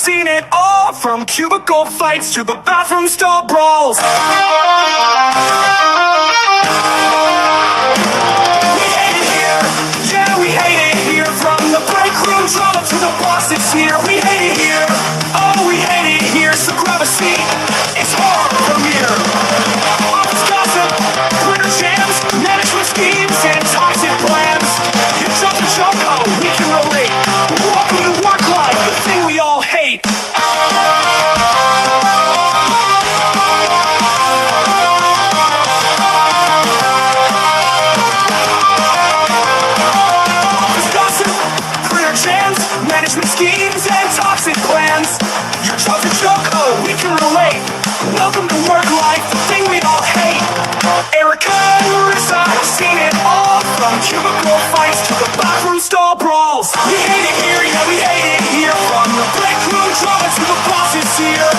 seen it all, from cubicle fights to the bathroom stall brawls. We hate it here, yeah, we hate it here. From the break room drama to the boss that's here. We hate it here, oh, we hate it here. So grab a seat, it's horror premiere. Office gossip, Twitter jams, management schemes, and toxic plans. You jump to jump, oh, we can relate. Welcome to work life, the thing we all hate. Office gossip, Twitter jams, management schemes, and toxic plans. You jump to jump, oh, we can relate. Welcome to work life, the thing we all hate. Erica and Marissa have seen it all, from cubicle fights to the bathroom stall brawls. We hate it here, yeah, we hate it here. From the break room drama to the bosses here.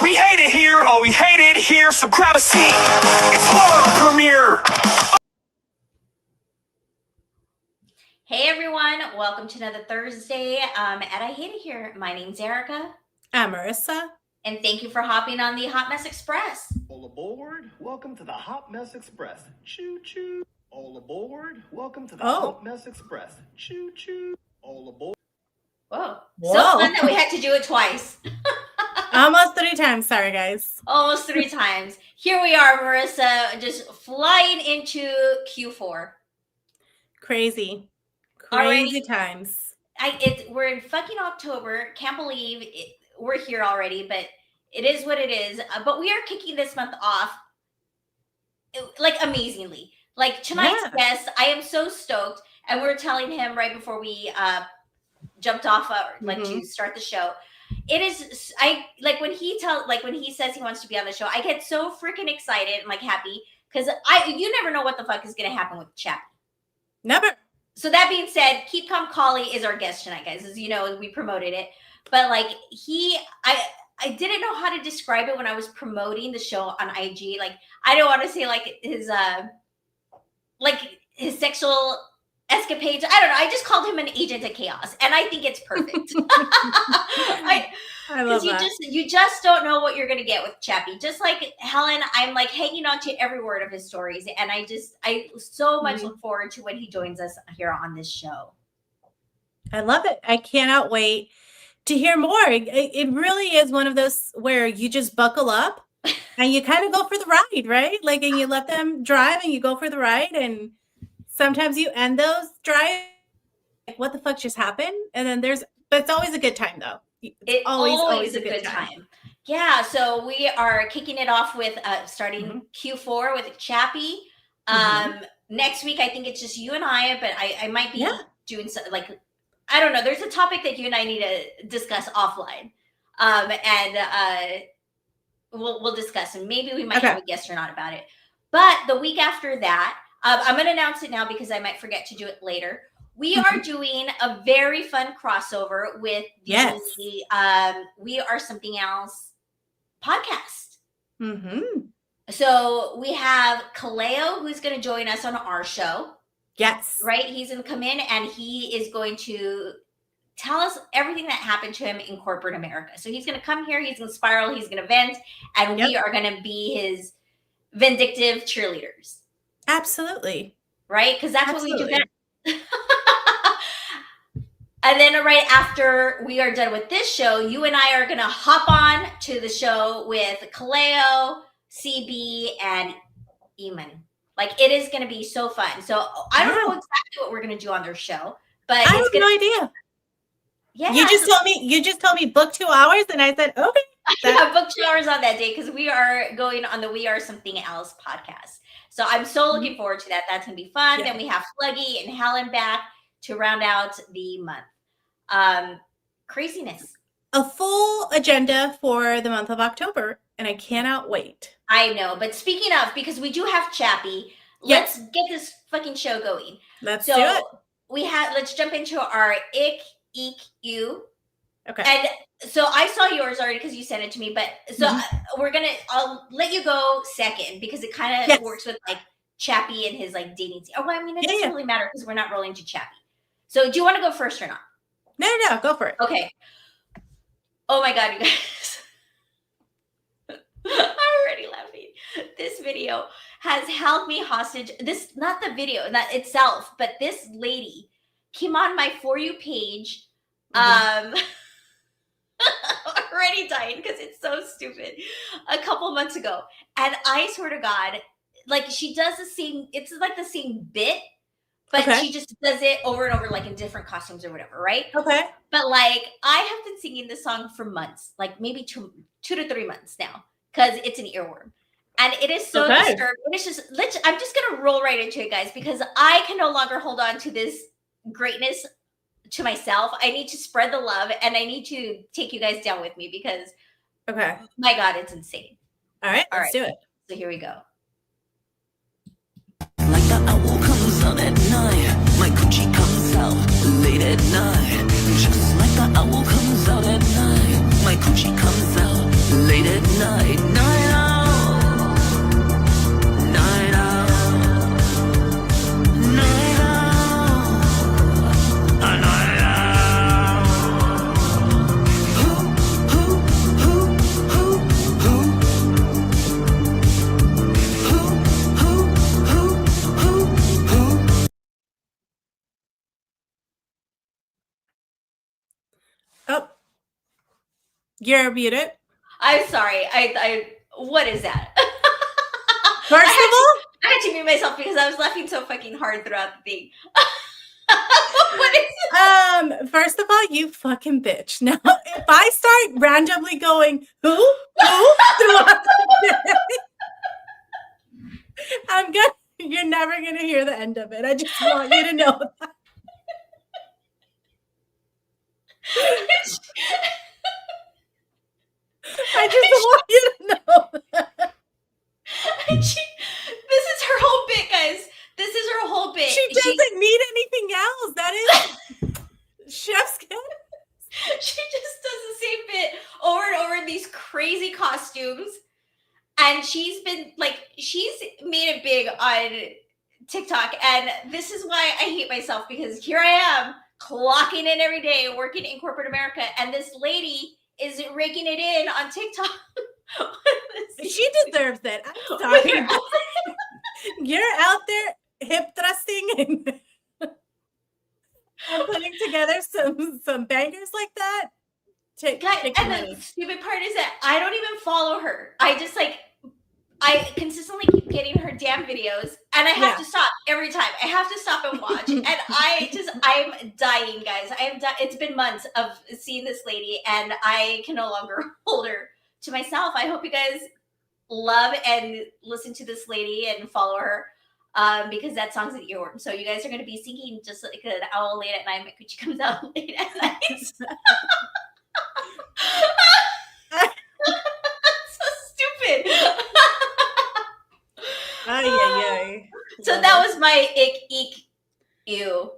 We hate it here, oh, we hate it here. So grab a seat, it's horror premiere. Hey everyone, welcome to another Thursday at I Hate It Here. My name's Erica. I'm Marissa. And thank you for hopping on the Hot Mess Express. All aboard. Welcome to the Hot Mess Express. Choo choo. All aboard. Welcome to the Hot Mess Express. Choo choo. All aboard. Whoa. So fun that we had to do it twice. Almost 3 times. Sorry, guys. Almost 3 times. Here we are, Marissa, just flying into Q4. Crazy Already. times. We're in fucking October. Can't believe we're here already, but it is what it is. But we are kicking this month off like amazingly. Like tonight's guest, I am so stoked. And we were telling him right before we jumped off to start the show. It is when he says he wants to be on the show, I get so freaking excited and like happy because you never know what the fuck is gonna happen with Chappie. Never. So that being said, Keep Calm Collie is our guest tonight, guys. As you know, we promoted it. But like I didn't know how to describe it when I was promoting the show on IG. Like I don't want to say like his sexual escapades. I don't know. I just called him an agent of chaos, and I think it's perfect. I love that. You just don't know what you're gonna get with Chappie. Just like Helen, I'm like hanging on to every word of his stories, and I so much look forward to when he joins us here on this show. I love it. I cannot wait to hear more. It really is one of those where you just buckle up and you kind of go for the ride, right? Like, and you let them drive and you go for the ride, and sometimes you end those drives like, what the fuck just happened? And then but it's always a good time though. It's always a good time. Yeah. So we are kicking it off with starting Q4 with Chappie. Next week, I think it's just you and I, but I might be doing something like, I don't know. There's a topic that you and I need to discuss offline. And we'll discuss, and maybe we might have a guest or not about it. But the week after that, I'm going to announce it now because I might forget to do it later. We are doing a very fun crossover with the We Are Something Else podcast. So we have Kaleo, who's going to join us on our show. Yes. Right? He's going to come in and he is going to tell us everything that happened to him in corporate America. So he's going to come here, he's going to spiral, he's going to vent, and we are going to be his vindictive cheerleaders. Absolutely. Right? Because that's what we do best. And then right after we are done with this show, you and I are going to hop on to the show with Kaleo, CB, and Eamon. Like, it is going to be so fun. So I don't know exactly what we're going to do on their show, but I have no idea. Yeah. You just told me book 2 hours, and I said, okay. I booked 2 hours on that day because we are going on the We Are Something Else podcast. So I'm so looking forward to that. That's going to be fun. Yeah. Then we have Sluggy and Helen back to round out the month. Craziness. A full agenda for the month of October, and I cannot wait. I know. But speaking of, because we do have Chappie, let's get this fucking show going. Let's do it. Let's jump into our Ick, Eek, You. Okay. And so I saw yours already because you sent it to me, but so I'll let you go second because it kind of works with like Chappie and his like dating scene. Oh, well, I mean, it doesn't really matter because we're not rolling to Chappie. So do you want to go first or not? No, go for it. Okay. Oh my God, you guys. I'm already laughing. This video has held me hostage. This, not the video, not itself, but this lady came on my For You page. Already dying because it's so stupid. A couple months ago. And I swear to God, like she does the same, it's like the same bit, but Okay. she just does it over and over, like in different costumes or whatever, right? Okay. But like I have been singing this song for months, like maybe two to 3 months now, because it's an earworm. And it is so Okay. disturbing. It's just, I'm just gonna roll right into it, guys, because I can no longer hold on to this greatness to myself. I need to spread the love, and I need to take you guys down with me because, Okay. my God, it's insane. All right. All Let's right. do it. So here we go. Like the owl comes out at night, my coochie comes out late at night. Just like the owl comes out at night, my coochie comes out late at night. Night owl, night owl, night owl, night owl. Who, Oh, you're muted. I'm sorry. I what is that? First of all, I had to mute myself because I was laughing so fucking hard throughout the thing. What is it? First of all, you fucking bitch. Now, if I start randomly going, who, throughout the day, you're never gonna hear the end of it. I just want you to know that. I just want you to know that. This is her whole bit, guys. This is her whole bit. She doesn't need anything else. That is chef's kiss. She just does the same bit over and over in these crazy costumes. And she's made it big on TikTok. And this is why I hate myself, because here I am clocking in every day, working in corporate America. And this lady is raking it in on TikTok. She deserves it. I'm sorry. You're out there hip thrusting and putting together some bangers like that. Take And money. the stupid part is that I don't even follow her. I consistently keep getting her damn videos, and I have to stop every time. I have to stop and watch. And I'm dying, guys. It's been months of seeing this lady, and I can no longer hold her to myself. I hope you guys love and listen to this lady and follow her, because that song's an earworm. So you guys are going to be singing just like an owl late at night. My coochie comes out late at night. So stupid. Ay, ay, ay. So that was my eek, ew.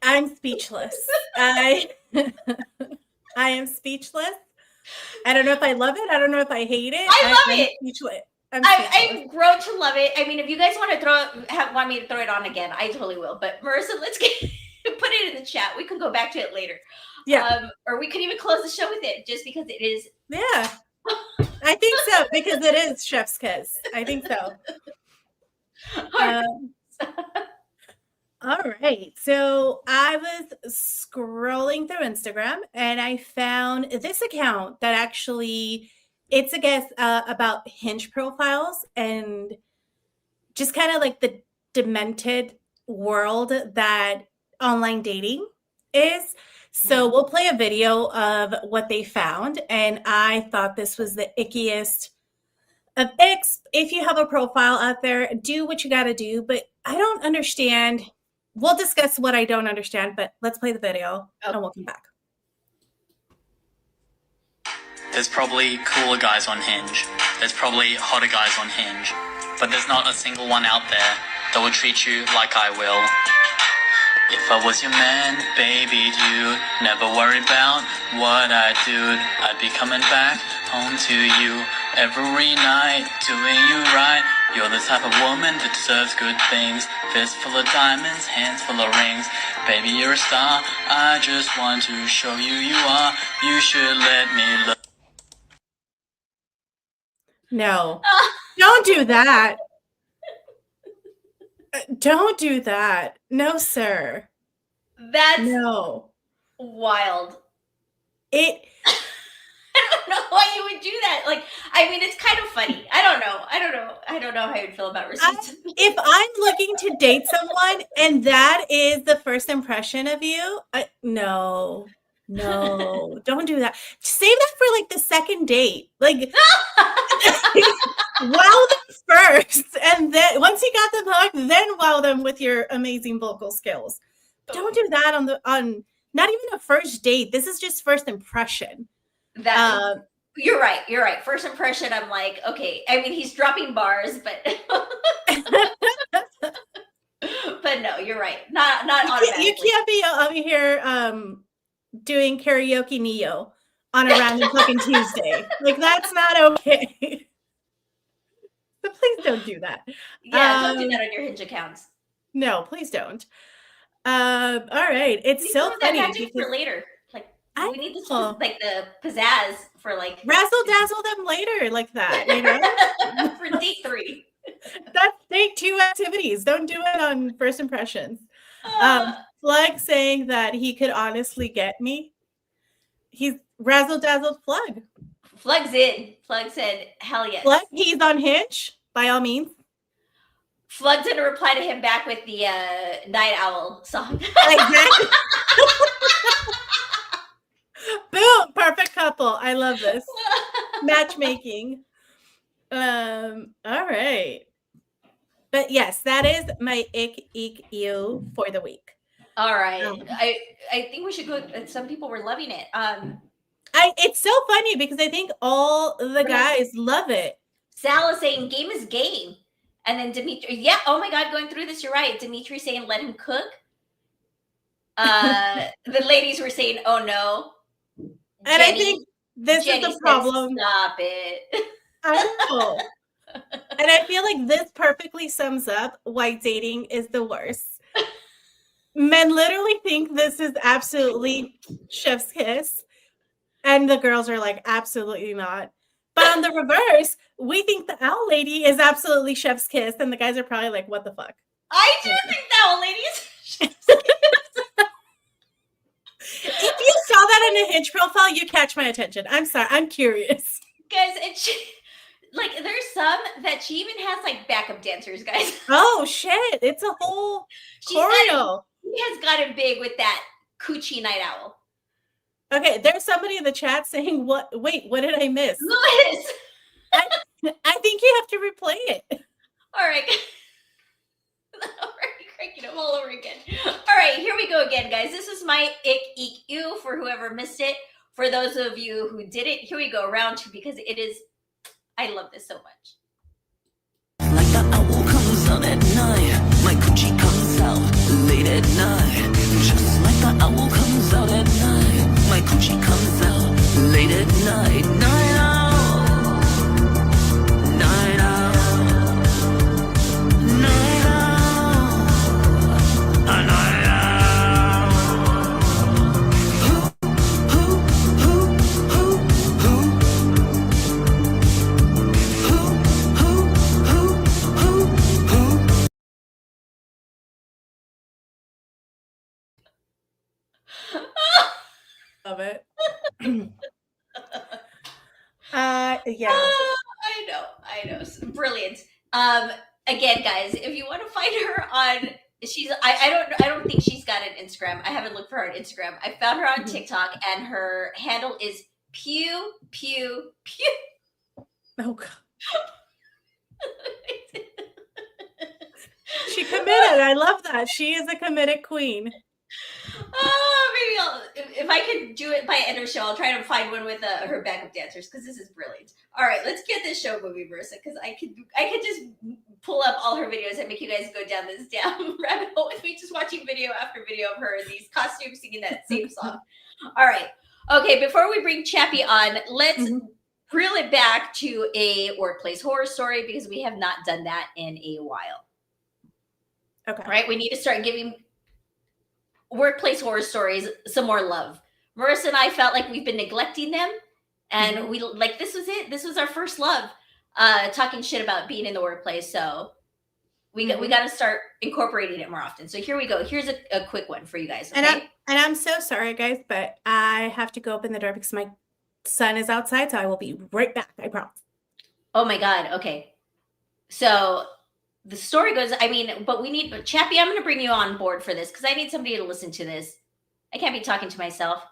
I'm speechless. I am speechless. I don't know if I love it. I don't know if I hate it. I love it. Speechless. I've grown to love it. I mean, if you guys want to want me to throw it on again, I totally will. But Marissa, let's put it in the chat. We can go back to it later. Yeah. Or we could even close the show with it, just because it is. Yeah. I think so, because it is chef's kiss. I think so. All right. So I was scrolling through Instagram and I found this account that actually, it's I guess about Hinge profiles and just kind of like the demented world that online dating is. So we'll play a video of what they found. And I thought this was the ickiest of icks. If you have a profile out there, do what you got to do. But I don't understand. We'll discuss what I don't understand, but let's play the video and we'll come back. There's probably cooler guys on Hinge. There's probably hotter guys on Hinge. But there's not a single one out there that will treat you like I will. If I was your man, baby, you'd never worry about what I do. I'd be coming back home to you every night, doing you right. You're the type of woman that deserves good things. Fist full of diamonds, hands full of rings. Baby, you're a star. I just want to show you you are. You should let me love. No, don't do that. Don't do that. No, sir. That's No. wild. It. I don't know why you would do that. Like, I mean, it's kind of funny. I don't know how you'd feel about receipts. If I'm looking to date someone and that is the first impression of you, no, don't do that. Save that for like the second date. Like, wow them first, and then once you got them hooked, then wow them with your amazing vocal skills. Don't do that on not even a first date. This is just first impression. You're right. First impression, I'm like, okay. I mean, he's dropping bars, but but no, you're right. Not automatically. You can't be over here doing karaoke Neo on a random fucking Tuesday. Like, that's not okay. So please don't do that. Yeah, don't do that on your Hinge accounts. No, please don't. All right, it's so funny for later. Like, we need this like the pizzazz for like razzle dazzle them later, like that. You know, for date 3. That's date 2 activities. Don't do it on first impressions. Plug saying that he could honestly get me. He's razzle dazzled Plug. Plug's in. Plug said, "Hell yes." Plug, he's on Hinge by all means. Plug's gonna reply to him back with the Night Owl song. Exactly. Boom! Perfect couple. I love this matchmaking. All right. But yes, that is my ick, eek, ew for the week. All right. I think we should go. Some people were loving it. It's so funny because I think all the guys love it. Sal is saying game is game. And then Dimitri, yeah, oh my God, going through this, you're right. Dimitri saying let him cook. The ladies were saying, oh no. And I think this is the problem. Stop it. I know. And I feel like this perfectly sums up why dating is the worst. Men literally think this is absolutely chef's kiss. And the girls are like, absolutely not. But on the reverse, we think the owl lady is absolutely chef's kiss. And the guys are probably like, what the fuck? I do think the owl lady is chef's kiss. If you saw that in a Hinge profile, you catch my attention. I'm sorry. I'm curious. Guys, like, there's some that she even has, like, backup dancers, guys. Oh, shit. It's a whole choreo. She has gotten big with that coochie night owl. Okay, there's somebody in the chat saying, what did I miss? Louis! I think you have to replay it. All right. Already cranking them all over again. All right, here we go again, guys. This is my ick, eek, ew for whoever missed it. For those of you who did it, here we go, round 2, because it is, I love this so much. Like the owl comes out at night, my coochie comes out late at night. Just like the owl comes out at night, my coochie comes out late at night. Night owl, night owl, night owl, a night owl. Love it. Yeah. I know. Brilliant. Again, guys, if you want to find her on, I don't think she's got an Instagram. I haven't looked for her on Instagram. I found her on TikTok, and her handle is pew. Oh God. She committed. I love that. She is a committed queen. Maybe if I could do it by end of show, I'll try to find one with her backup dancers, because this is brilliant. All right, let's get this show movie, Marissa, because I could just pull up all her videos and make you guys go down this rabbit hole with me, just watching video after video of her in these costumes singing that same song. All right, okay. Before we bring Chappie on, let's reel it back to a workplace horror story because we have not done that in a while. Okay. Right? We need to start giving workplace horror stories some more love. Marissa and I felt like we've been neglecting them, and we like this was it. This was our first love, talking shit about being in the workplace. So we got to start incorporating it more often. So here we go. Here's a quick one for you guys. Okay? And I'm so sorry, guys, but I have to go open the door because my son is outside, so I will be right back. I promise. Oh my God. Okay. So the story goes, I mean, but we need Chappie, I'm going to bring you on board for this because I need somebody to listen to this. I can't be talking to myself.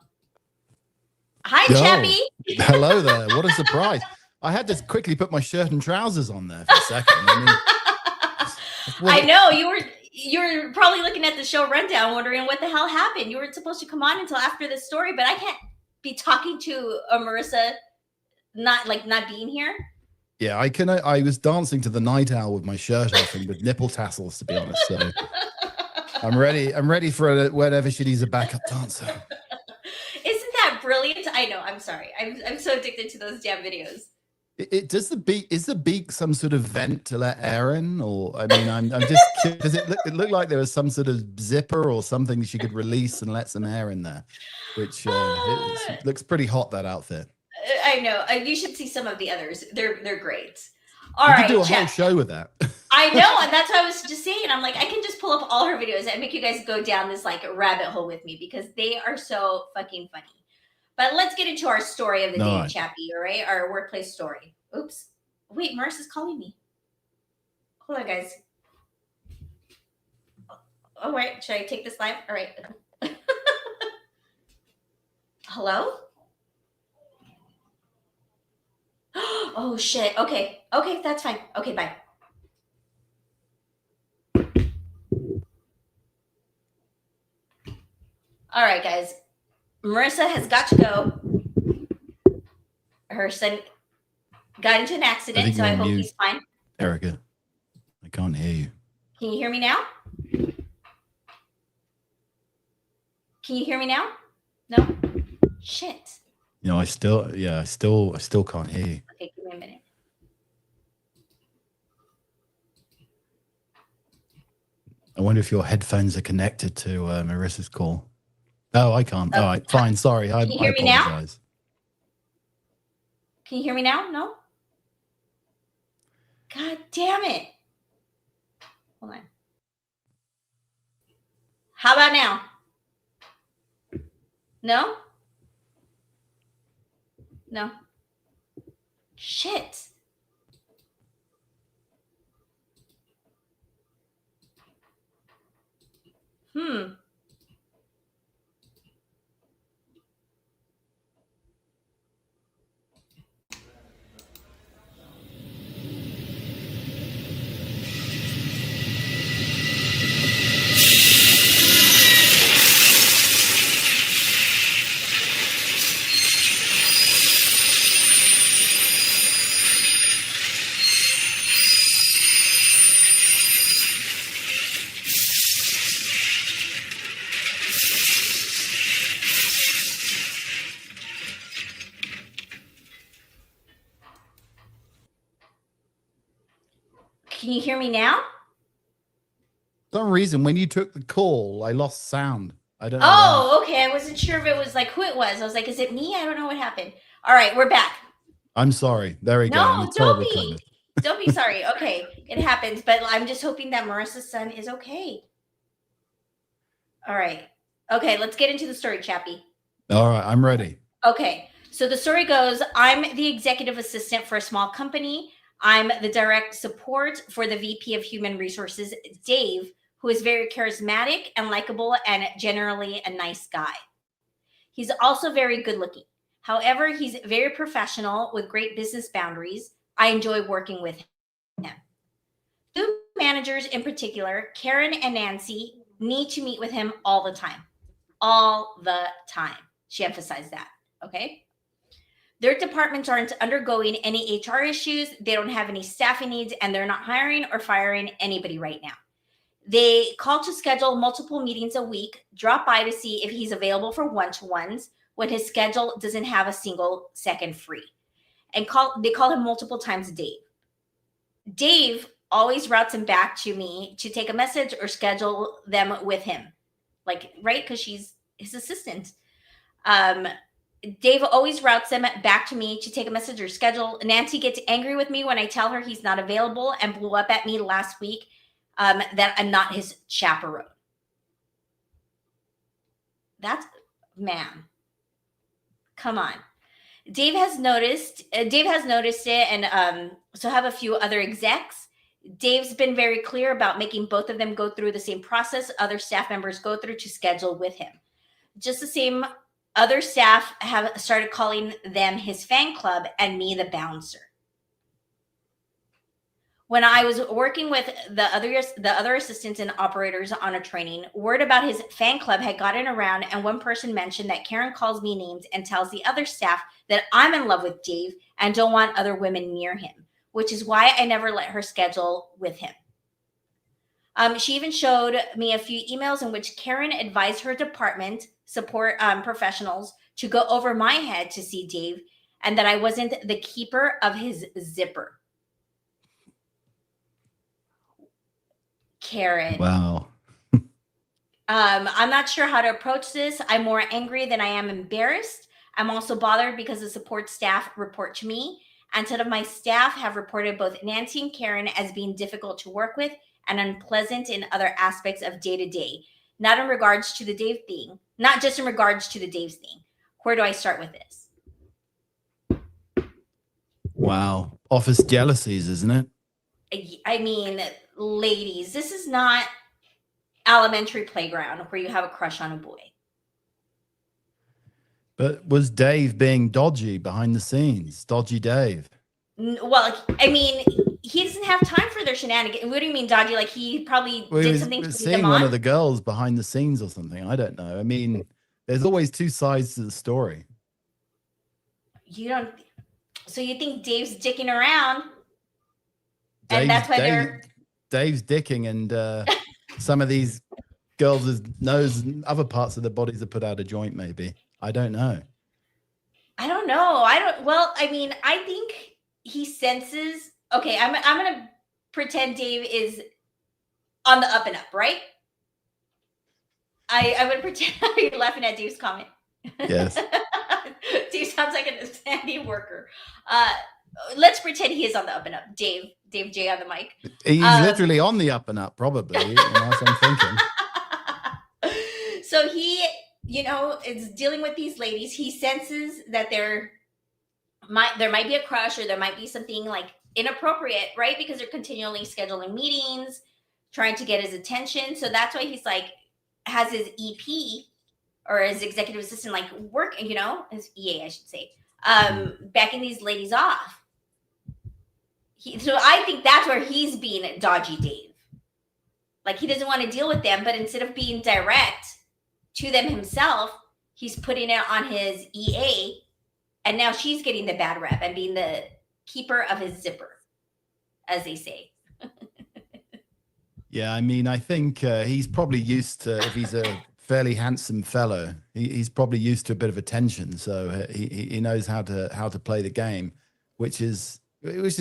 Hi, Yo. Chappie. Hello there. What a surprise. I had to quickly put my shirt and trousers on there for a second. I know you were probably looking at the show rundown wondering what the hell happened. You weren't supposed to come on until after this story, but I can't be talking to Marissa not being here. Yeah, I was dancing to the Night Owl with my shirt off and with nipple tassels, to be honest. So I'm ready for whenever she needs a backup dancer. Isn't that brilliant? I know. I'm sorry. I'm so addicted to those damn videos. Is the beak some sort of vent to let air in, or I mean, I'm just curious, because it looked like there was some sort of zipper or something she could release and let some air in there, which it looks pretty hot, that outfit. I know. You should see some of the others. They're great. All right, do a whole show with that. I know, and that's what I was just saying. I'm like, I can just pull up all her videos and make you guys go down this like rabbit hole with me because they are so fucking funny. But let's get into our story of the day, Chappie, all right? Our workplace story. Oops. Wait, Marissa's calling me. Hold on, guys. All right, should I take this live? All right. Hello? Oh, shit. Okay, that's fine. Okay, bye. All right, guys. Marissa has got to go. Her son got into an accident, so I hope he's fine. Erica, I can't hear you. Can you hear me now? Can you hear me now? No? Shit. No, I still can't hear you. Okay, give me a minute. I wonder if your headphones are connected to Marissa's call. Oh, I can't. All right, fine. Sorry. I apologize. Can you hear me now? No? God damn it. Hold on. How about now? No? No. Shit. Can you hear me now? For some reason, when you took the call, I lost sound. I don't know. Oh, okay. I wasn't sure if it was like who it was. I was like, is it me? I don't know what happened. All right, we're back. I'm sorry. There we go. No, don't be. Don't be sorry. Okay, it happens. But I'm just hoping that Marissa's son is okay. All right. Okay, let's get into the story, Chappie. All right, I'm ready. Okay, so the story goes, I'm the executive assistant for a small company. I'm the direct support for the VP of Human Resources, Dave, who is very charismatic and likable and generally a nice guy. He's also very good looking. However, he's very professional with great business boundaries. I enjoy working with him. Two managers in particular, Karen and Nancy, need to meet with him all the time. All the time. She emphasized that, okay? Their departments aren't undergoing any HR issues. They don't have any staffing needs, and they're not hiring or firing anybody right now. They call to schedule multiple meetings a week, drop by to see if he's available for one-to-ones when his schedule doesn't have a single second free. and they call him multiple times Dave. Dave always routes him back to me to take a message or schedule them with him. Like, right? Because she's his assistant. Dave always routes them back to me to take a message or schedule. Nancy gets angry with me when I tell her he's not available and blew up at me last week that I'm not his chaperone. That's, man, come on. Dave has noticed it, and so have a few other execs. Dave's been very clear about making both of them go through the same process other staff members go through to schedule with him. Just the same, other staff have started calling them his fan club and me the bouncer. When I was working with the other assistants and operators on a training, word about his fan club had gotten around, and one person mentioned that Karen calls me names and tells the other staff that I'm in love with Dave and don't want other women near him, which is why I never let her schedule with him. She even showed me a few emails in which Karen advised her department support professionals to go over my head to see Dave and that I wasn't the keeper of his zipper. Karen. Wow. I'm not sure how to approach this. I'm more angry than I am embarrassed. I'm also bothered because the support staff report to me. And some of my staff have reported both Nancy and Karen as being difficult to work with and unpleasant in other aspects of day-to-day, not in regards to the Dave thing, not just in regards to the Dave's thing. Where do I start with this? Wow. Office jealousies, isn't it? I mean, ladies, this is not elementary playground where you have a crush on a boy. But was Dave being dodgy behind the scenes? Dodgy Dave? Well, I mean, he doesn't have time for their shenanigans. What do you mean dodgy? Like he probably did something to lead seeing them one on? of the girls behind the scenes or something. I don't know. I mean, there's always two sides to the story. You don't. So you think Dave's dicking around, and that's why Dave's dicking, and some of these girls' nose and other parts of their bodies are put out of joint. Maybe, I don't know. I don't know. Well, I mean, I think he senses. Okay, I'm gonna pretend Dave is on the up and up, right? I'm gonna pretend. You're laughing at Dave's comment. Yes. Dave sounds like an sandy worker. Let's pretend he is on the up and up. Dave J on the mic. He's literally on the up and up, probably. That's what I'm thinking. So he, is dealing with these ladies. He senses that there might be a crush, or there might be something like inappropriate, right? Because they're continually scheduling meetings, trying to get his attention. So that's why he's like, has his EP or his executive assistant like work, his EA, I should say, backing these ladies off. So I think that's where he's being dodgy Dave. Like he doesn't want to deal with them, but instead of being direct to them himself, he's putting it on his EA, and now she's getting the bad rep and being the keeper of his zipper, as they say. Yeah, I mean, I think he's probably used to, if he's a fairly handsome fellow, he's probably used to a bit of attention, so he knows how to play the game, which is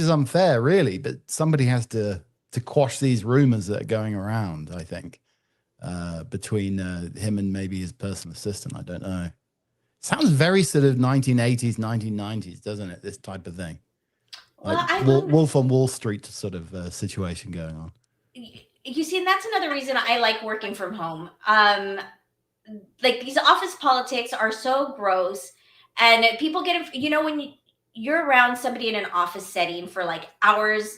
unfair, really. But somebody has to quash these rumors that are going around, I think, between him and maybe his personal assistant. I don't know. Sounds very sort of 1980s, 1990s, doesn't it? This type of thing, like Wolf on Wall Street sort of situation going on. You see, and that's another reason I like working from home. Like these office politics are so gross, and people get, when you're around somebody in an office setting for like hours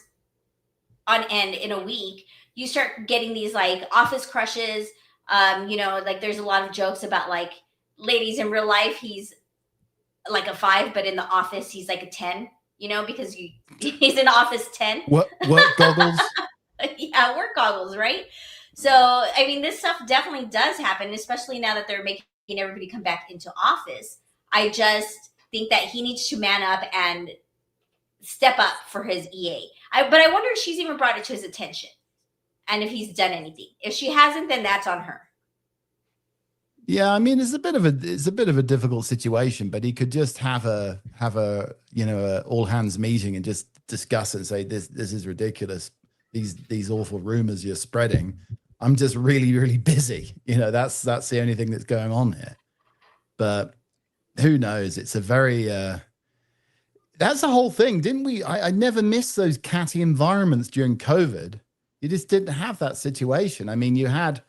on end in a week, you start getting these like office crushes. Like there's a lot of jokes about like ladies in real life, he's like a 5, but in the office he's like a 10, because he's an office 10. What goggles? Yeah, work goggles, right? So, I mean, this stuff definitely does happen, especially now that they're making everybody come back into office. I just think that he needs to man up and step up for his EA. But I wonder if she's even brought it to his attention and if he's done anything. If she hasn't, then that's on her. Yeah, I mean, it's a bit of a difficult situation, but he could just have a a all hands meeting and just discuss it and say this is ridiculous. These awful rumors you're spreading. I'm just really busy. That's the only thing that's going on here. But who knows? It's a very that's the whole thing, didn't we? I never missed those catty environments during COVID. You just didn't have that situation. I mean, you had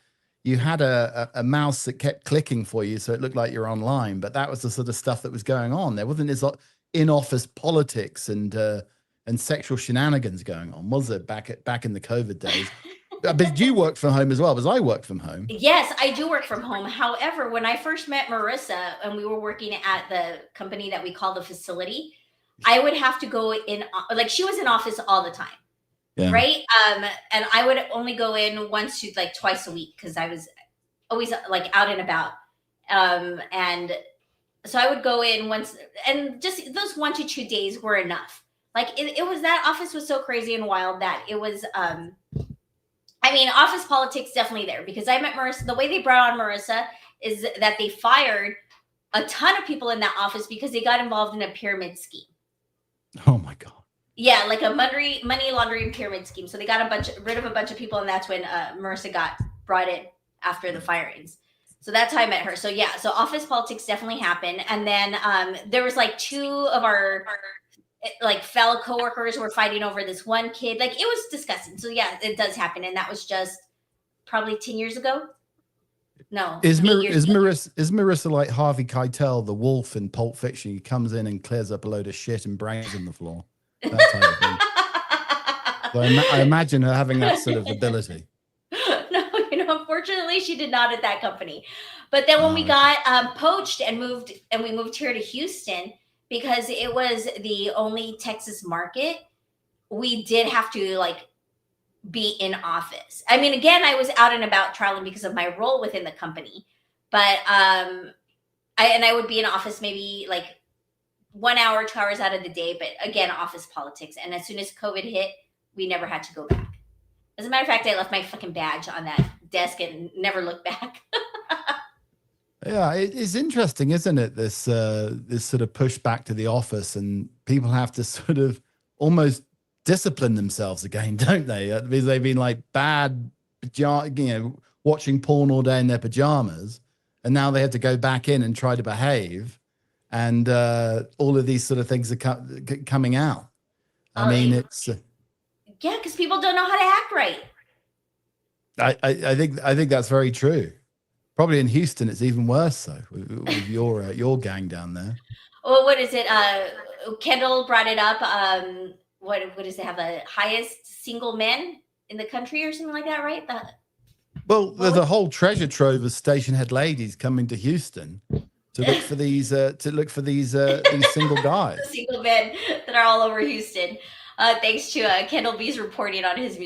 a mouse that kept clicking for you, so it looked like you're online. But that was the sort of stuff that was going on. There wasn't this like in-office politics and sexual shenanigans going on, was there? Back in the COVID days. But you worked from home as well, because I worked from home. Yes, I do work from home. However, when I first met Marissa and we were working at the company that we call the facility, I would have to go in, like she was in office all the time. Yeah. Right. And I would only go in once to like twice a week because I was always like out and about. And so I would go in once, and just those 1 to 2 days were enough. Like it was, that office was so crazy and wild that it was, I mean, office politics definitely there, because I met Marissa. The way they brought on Marissa is that they fired a ton of people in that office because they got involved in a pyramid scheme. Oh my God. Yeah, like a money laundering pyramid scheme. So they got rid of a bunch of people, and that's when Marissa got brought in after the firings. So that's how I met her. So yeah, so office politics definitely happened. And then there was like 2 of our like fellow coworkers were fighting over this one kid. Like it was disgusting. So yeah, it does happen, and that was just probably 10 years ago. No, is Marissa like Harvey Keitel, the wolf in Pulp Fiction? He comes in and clears up a load of shit and brains on the floor. That type of thing. So I imagine her having that sort of ability. No, unfortunately, she did not at that company. But then when we got poached and we moved here to Houston, because it was the only Texas market, we did have to like be in office. I mean, again, I was out and about traveling because of my role within the company, but I would be in office maybe like 1 hour, 2 hours out of the day, but again, office politics. And as soon as COVID hit, we never had to go back. As a matter of fact, I left my fucking badge on that desk and never looked back. Yeah, it's interesting, isn't it? This sort of push back to the office, and people have to sort of almost discipline themselves again, don't they? Because they've been like bad, watching porn all day in their pajamas, and now they have to go back in and try to behave, and all of these sort of things are coming out. I mean, it's yeah, because people don't know how to act right. I think that's very true. Probably in Houston, it's even worse so with your gang down there. Well, what is it? Kendall brought it up. What does it have? The highest single men in the country or something like that, right? Well, there's a whole treasure trove of station head ladies coming to Houston to look for these single guys. The single men that are all over Houston. Thanks to Kendall B's reporting on his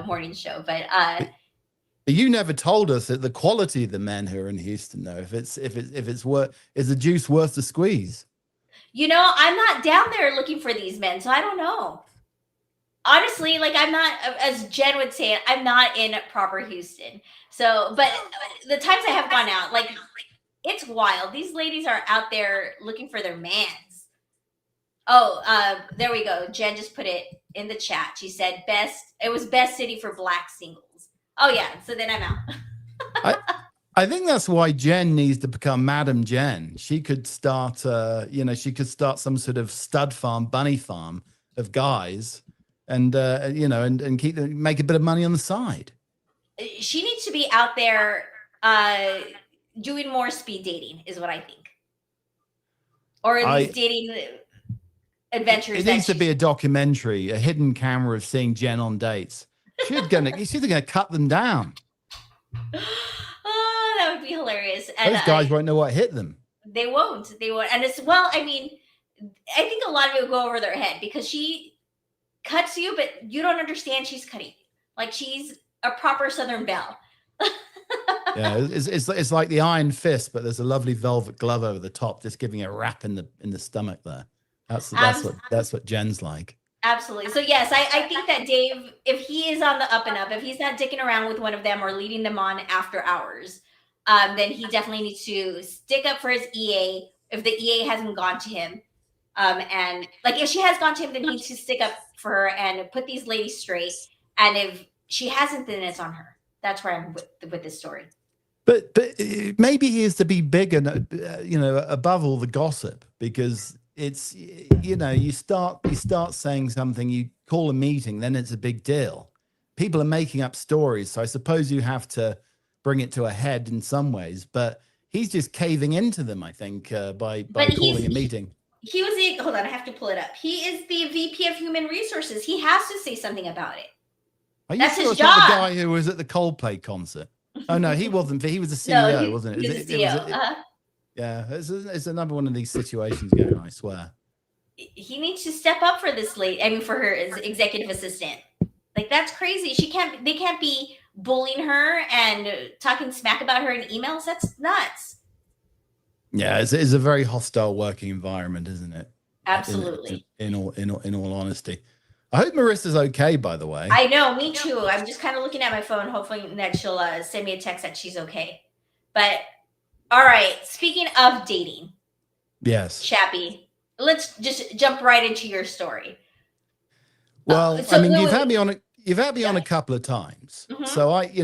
morning show. But you never told us that the quality of the men who are in Houston, though. If it's worth, is the juice worth the squeeze? I'm not down there looking for these men, so I don't know. Honestly, like I'm not, as Jen would say it, I'm not in proper Houston. So, but the times I have gone out, like it's wild. These ladies are out there looking for their mans. Oh, there we go. Jen just put it in the chat. She said it was best city for black singles. Oh yeah, so then I'm out. I think that's why Jen needs to become Madam Jen. She could start, start some sort of stud farm, bunny farm of guys, and and keep them, make a bit of money on the side. She needs to be out there doing more speed dating, is what I think, or at least dating adventures. It needs to be a documentary, a hidden camera of seeing Jen on dates. She's gonna cut them down. Oh, that would be hilarious. And those guys won't know what hit them. They won't. And it's, well, I mean, I think a lot of it will go over their head because she cuts you, but you don't understand she's cutting you. Like she's a proper Southern belle. Yeah, it's like the Iron Fist, but there's a lovely velvet glove over the top, just giving it a rap in the stomach there. That's what Jen's like. Absolutely. So yes, I think that Dave, if he is on the up and up, if he's not dicking around with one of them or leading them on after hours, then he definitely needs to stick up for his EA if the EA hasn't gone to him. And like if she has gone to him, then he needs to stick up for her and put these ladies straight. And if she hasn't, then it's on her. That's where I'm with this story. But maybe he is to be bigger, above all the gossip, because it's, you start saying something, you call a meeting, then it's a big deal. People are making up stories, so I suppose you have to bring it to a head in some ways. But he's just caving into them, I think, by calling a meeting. He was hold on, I have to pull it up. He is the VP of Human Resources. He has to say something about it. That's his job. The guy who was at the Coldplay concert. Oh no, he wasn't. He was the CEO, wasn't it? He was the CEO. Yeah, it's another one of these situations going. I swear. He needs to step up for this lady. I mean, for her as executive assistant. Like that's crazy. They can't be bullying her and talking smack about her in emails. That's nuts. Yeah, it's a very hostile working environment, isn't it? Absolutely. In all honesty. I hope Marissa's okay, by the way. I know, me too. I'm just kind of looking at my phone, hoping that she'll send me a text that she's okay. But all right, speaking of dating, yes, Chappie, let's just jump right into your story. Well, you've had me on a couple of times, so I've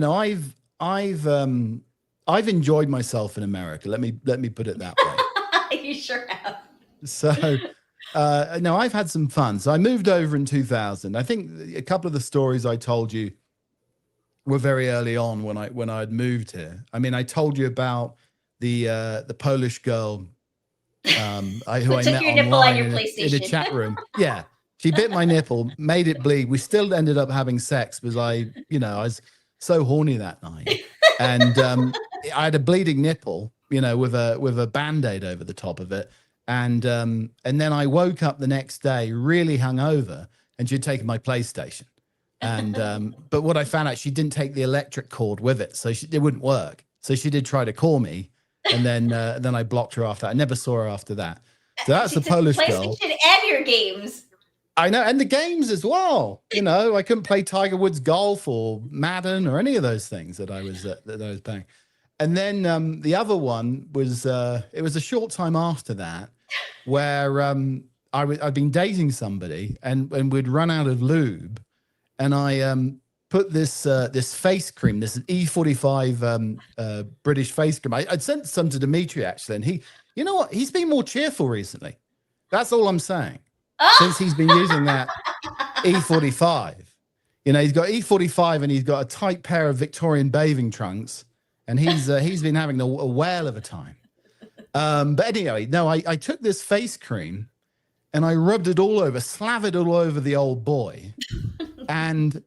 enjoyed myself in America. Let me put it that way. You sure have. So. No, I've had some fun. So I moved over in 2000. I think a couple of the stories I told you were very early on when I had moved here. I mean, I told you about the Polish girl who I met online in a chat room. Yeah, she bit my nipple, made it bleed. We still ended up having sex because I was so horny that night, and I had a bleeding nipple, with a Band-Aid over the top of it. And then I woke up the next day really hungover, and she'd taken my PlayStation. And but what I found out, she didn't take the electric cord with it, so it wouldn't work. So she did try to call me, and then I blocked her after. I never saw her after that. So that's the Polish girl. PlayStation and your games. I know, and the games as well. I couldn't play Tiger Woods golf or Madden or any of those things that I was playing. And then the other one was it was a short time after that, where I'd been dating somebody and we'd run out of lube, and I put this face cream, this E45 British face cream. I'd sent some to Dimitri actually, and he's been more cheerful recently. That's all I'm saying. Since he's been using that E45, he's got E45 and he's got a tight pair of Victorian bathing trunks, and he's been having a whale of a time. But anyway, no, I took this face cream and I rubbed it all over, slathered it all over the old boy, and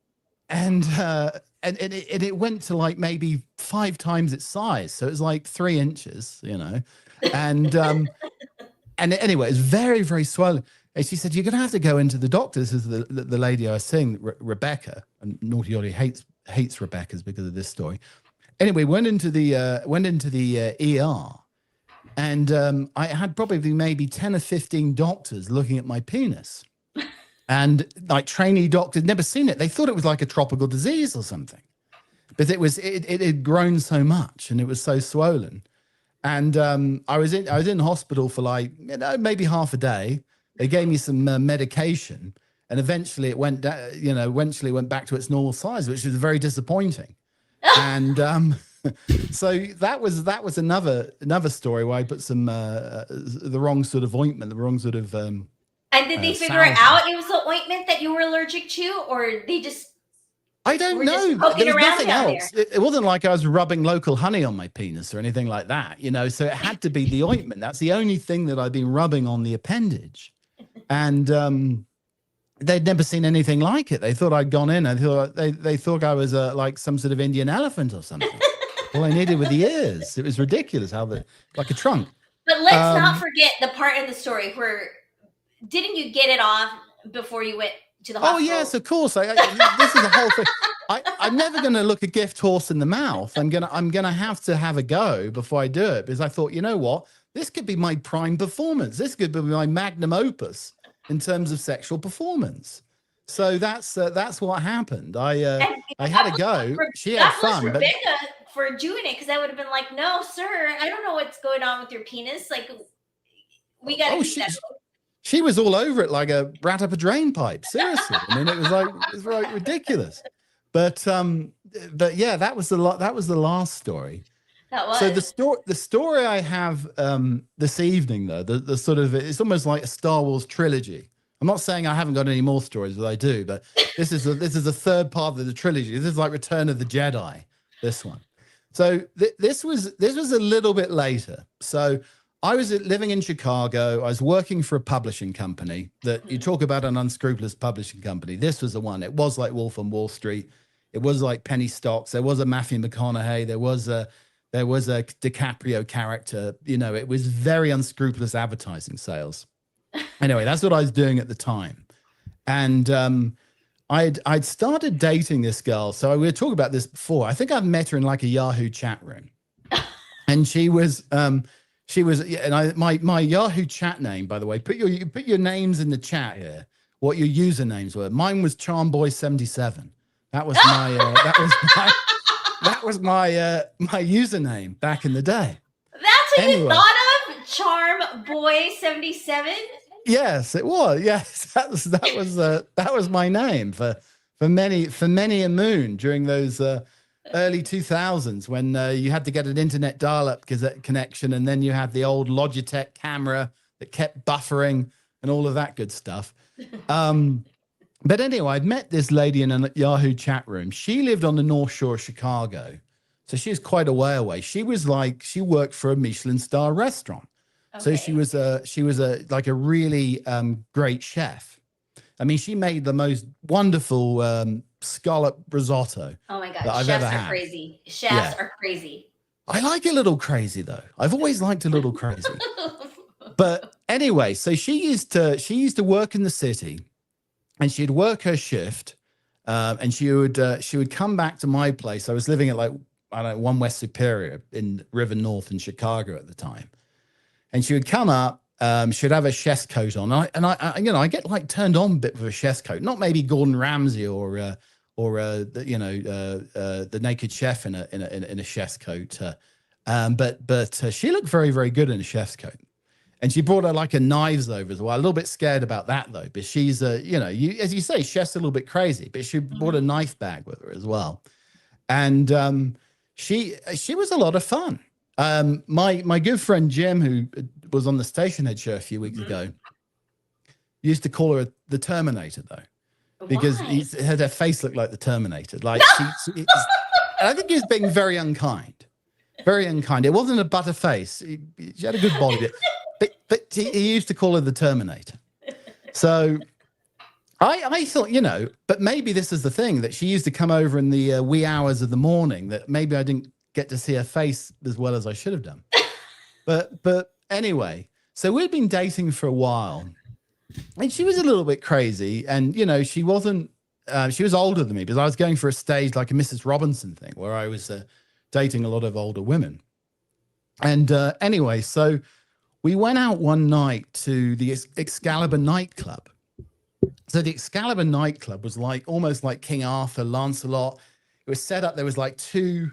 it went to like maybe 5 times its size, so it was like 3 inches, and anyway, it was very, very swollen. And she said, "You're going to have to go into the doctor." This is the lady I was seeing, Rebecca, and Naughty Audie hates Rebecca's because of this story. Anyway, went into the ER. And I had probably maybe 10 or 15 doctors looking at my penis, and like trainee doctors, never seen it. They thought it was like a tropical disease or something, but it had grown so much and it was so swollen. And I was in hospital for like maybe half a day. They gave me some medication, and eventually it went down. Eventually went back to its normal size, which was very disappointing. And so that was another story where I put some the wrong sort of ointment, the wrong sort of and did they figure it out? It was the ointment that you were allergic to, or they just I don't know. There was nothing else. It wasn't like I was rubbing local honey on my penis or anything like that, so it had to be the ointment. That's the only thing that I've been rubbing on the appendage. And they'd never seen anything like it. They thought I'd gone in. They thought I was like some sort of Indian elephant or something. All I needed were the ears. It was ridiculous like a trunk. But let's not forget the part of the story where didn't you get it off before you went to the hospital? Oh yes, of course. This is the whole thing. I'm never going to look a gift horse in the mouth. I'm gonna have to have a go before I do it, because I thought, you know what, this could be my prime performance. This could be my magnum opus in terms of sexual performance. So that's what happened. I had a go. She had fun. Rebecca for doing it, because I would have been like, no, sir, I don't know what's going on with your penis. Like, we got to keep that. She was all over it like a rat up a drain pipe. Seriously, I mean, it was like ridiculous. But yeah, that was the last story. That was. So the story I have this evening, though, the sort of, it's almost like a Star Wars trilogy. I'm not saying I haven't got any more stories, but I do. But this is the third part of the trilogy. This is like Return of the Jedi. This one. So this was a little bit later. So I was living in Chicago. I was working for a publishing company. That you talk about an unscrupulous publishing company. This was the one. It was like Wolf on Wall Street. It was like penny stocks. There was a Matthew McConaughey. There was a DiCaprio character. You know, it was very unscrupulous advertising sales. Anyway, that's what I was doing at the time. And I'd started dating this girl. So we were talking about this before. I think I've met her in like a Yahoo chat room. And she was my Yahoo chat name, by the way, put your names in the chat here, what your usernames were. Mine was Charmboy77. That was my username back in the day. That's what you thought of? Charmboy77? Yes, it was. Yes, that was my name for many a moon during those early 2000s when you had to get an internet dial-up connection, and then you had the old Logitech camera that kept buffering and all of that good stuff. But anyway, I'd met this lady in a Yahoo chat room. She lived on the North Shore of Chicago, so she was quite a way away. She worked for a Michelin star restaurant. Okay. So she was like a really great chef. I mean, she made the most wonderful scallop risotto. Oh my God, that I've chefs ever are had. crazy. Chefs are crazy. I like a little crazy though. I've always liked a little crazy. But anyway, so she used to work in the city, and she'd work her shift, and she would come back to my place. I was living at like, I don't know, 1 West Superior in River North in Chicago at the time. And she would come up, she'd have a chef's coat on. I get like turned on a bit with a chef's coat, not maybe Gordon Ramsay or the Naked Chef in a chef's coat. But she looked very, very good in a chef's coat. And she brought her like a knives over as well. A little bit scared about that though, but she's as you say, chef's a little bit crazy, but she brought a knife bag with her as well. And she was a lot of fun. My good friend Jim, who was on the station head show a few weeks ago, used to call her the Terminator though, because her face looked like the Terminator. Like I think he was being very unkind, very unkind. It wasn't a butter face. She had a good body, but he used to call her the Terminator. So I thought, but maybe this is the thing, that she used to come over in the wee hours of the morning, that maybe I didn't get to see her face as well as I should have done. But anyway, so we'd been dating for a while, and she was a little bit crazy, and she wasn't she was older than me, because I was going for a stage like a Mrs. Robinson thing where I was dating a lot of older women. And anyway, so we went out one night to the Excalibur nightclub. So the Excalibur nightclub was like almost like King Arthur, Lancelot. It was set up, there was like two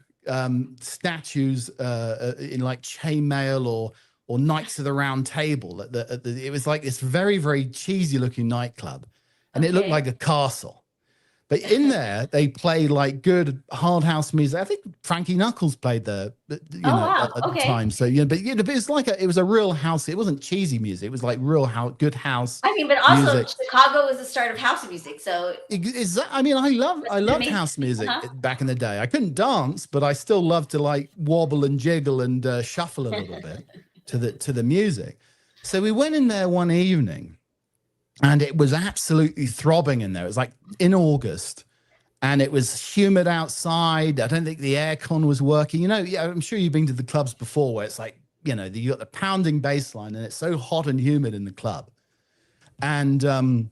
statues in like chainmail or Knights of the Round Table. It was like this very, very cheesy looking nightclub, and it looked like a castle. But in there, they played like good hard house music. I think Frankie Knuckles played there, at the time. So but it was like it was a real house. It wasn't cheesy music. It was like real good house. I mean, but also music. Chicago was the start of house music. So I mean, I loved house music back in the day. I couldn't dance, but I still loved to like wobble and jiggle and shuffle a little bit to the music. So we went in there one evening, and it was absolutely throbbing in there. It was like in August, and it was humid outside. I don't think the aircon was working. I'm sure you've been to the clubs before where it's like, you got the pounding bass line, and it's so hot and humid in the club. And